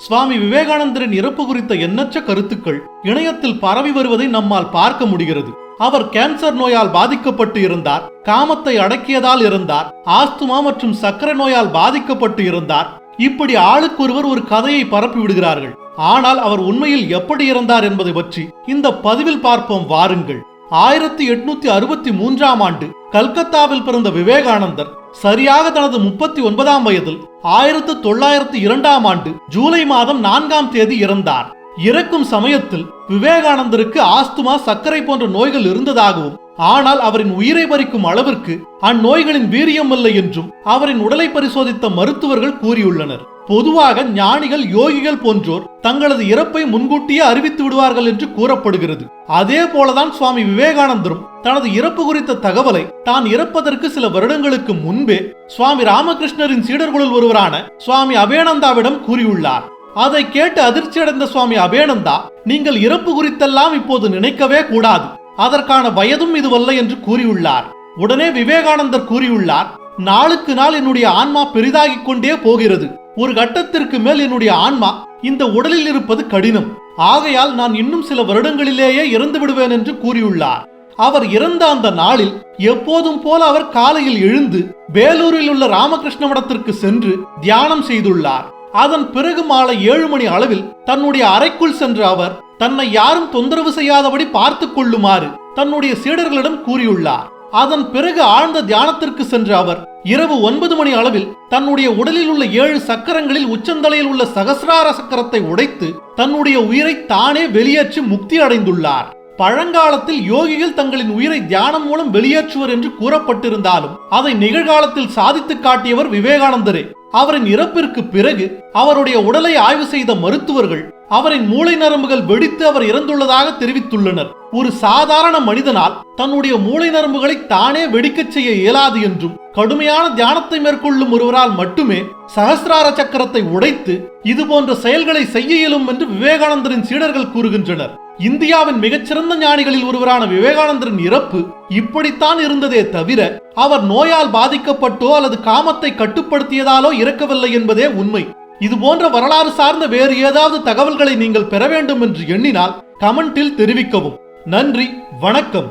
சுவாமி விவேகானந்தரின் இறப்பு குறித்த எண்ணற்ற கருத்துக்கள் இணையத்தில் பரவி வருவதை நம்மால் பார்க்க முடிகிறது. அவர் கேன்சர் நோயால் பாதிக்கப்பட்டு இருந்தார், காமத்தை அடக்கியதால் இருந்தார், ஆஸ்துமா மற்றும் சர்க்கரை நோயால் பாதிக்கப்பட்டு இருந்தார். இப்படி ஆளுக்கொருவர் ஒரு கதையை பரப்பி விடுகிறார்கள். ஆனால் அவர் உண்மையில் எப்படி இருந்தார் என்பதை பற்றி இந்த பதிவில் பார்ப்போம் வாருங்கள். 1863ஆம் ஆண்டு கல்கத்தாவில் பிறந்த விவேகானந்தர் சரியாக தனது 39ஆம் வயதில் 1902ஆம் ஆண்டு ஜூலை மாதம் 4ஆம் தேதி இறந்தார். இறக்கும் சமயத்தில் விவேகானந்தருக்கு ஆஸ்துமா, சர்க்கரை போன்ற நோய்கள் இருந்ததாகவும், ஆனால் அவரின் உயிரை பறிக்கும் அளவிற்கு அந்நோய்களின் வீரியம் இல்லை என்றும் அவரின் உடலை பரிசோதித்த மருத்துவர்கள் கூறியுள்ளனர். பொதுவாக ஞானிகள், யோகிகள் போன்றோர் தங்களது இறப்பை முன்கூட்டியே அறிவித்து விடுவார்கள் என்று கூறப்படுகிறது. அதே போலதான் சுவாமி விவேகானந்தரும் தனது இறப்பு குறித்த தகவலை தான் இறப்பதற்கு சில வருடங்களுக்கு முன்பே சுவாமி ராமகிருஷ்ணரின் சீடர்களுள் ஒருவரான சுவாமி அபேனந்தாவிடம் கூறியுள்ளார். அதை கேட்டு அதிர்ச்சியடைந்த சுவாமி அபேனந்தா, நீங்கள் இறப்பு குறித்தெல்லாம் இப்போது நினைக்கவே கூடாது, அதற்கான வயதும் இதுவல்ல என்று கூறியுள்ளார். உடனே விவேகானந்தர் கூறியுள்ளார், நாளுக்கு நாள் என்னுடைய ஆன்மா பெரிதாகிக் கொண்டே போகிறது. ஒரு கட்டத்திற்கு மேல் என்னுடைய ஆன்மா இந்த உடலில் இருப்பது கடினம். ஆகையால் நான் இன்னும் சில வருடங்களிலேயே இறந்து விடுவேன் என்று கூறியுள்ளார். அவர் இறந்த அந்த நாளில் எப்போதும் போல அவர் காலையில் எழுந்து வேலூரில் உள்ள ராமகிருஷ்ண மடத்திற்கு சென்று தியானம் செய்துள்ளார். அதன் பிறகு மாலை 7 மணி அளவில் தன்னுடைய அறைக்குள் சென்ற அவர் தன்னை யாரும் தொந்தரவு செய்யாதபடி பார்த்துக் கொள்ளுமாறு தன்னுடைய சீடர்களிடம் கூறியுள்ளார். அதன் பிறகு ஆழ்ந்த தியானத்திற்கு சென்ற அவர் இரவு 9 மணி அளவில் தன்னுடைய உடலில் உள்ள 7 சக்கரங்களில் உச்சந்தலையில் உள்ள சகசிரார சக்கரத்தை உடைத்து தன்னுடைய உயிரை தானே வெளியேற்றி முக்தி அடைந்துள்ளார். பழங்காலத்தில் யோகிகள் தங்களின் உயிரை தியானம் மூலம் வெளியேற்றுவர் என்று கூறப்பட்டிருந்தாலும் அதை நிகழ்காலத்தில் சாதித்து காட்டியவர் விவேகானந்தரே. அவரின் இறப்பிற்கு பிறகு அவருடைய உடலை ஆய்வு செய்த மருத்துவர்கள் அவரின் மூளை நரம்புகள் வெடித்து அவர் இறந்துள்ளதாக தெரிவித்துள்ளனர். ஒரு சாதாரண மனிதனால் தன்னுடைய மூளை நரம்புகளை தானே வெடிக்கச் செய்ய இயலாது என்றும், கடுமையான தியானத்தை மேற்கொள்ளும் ஒருவரால் மட்டுமே சகசிரார சக்கரத்தை உடைத்து இது போன்ற செயல்களை செய்ய இயலும் என்று விவேகானந்தரின் சீடர்கள் கூறுகின்றனர். இந்தியாவின் மிகச்சிறந்த ஞானிகளில் ஒருவரான விவேகானந்தரின் இறப்பு இப்படித்தான் இருந்ததே தவிர அவர் நோயால் பாதிக்கப்பட்டோ அல்லது காமத்தை கட்டுப்படுத்தியதாலோ இறக்கவில்லை என்பதே உண்மை. இது போன்ற வரலாறு சார்ந்த வேறு ஏதாவது தகவல்களை நீங்கள் பெற வேண்டும் என்று எண்ணினால் கமெண்டில் தெரிவிக்கவும். நன்றி, வணக்கம்.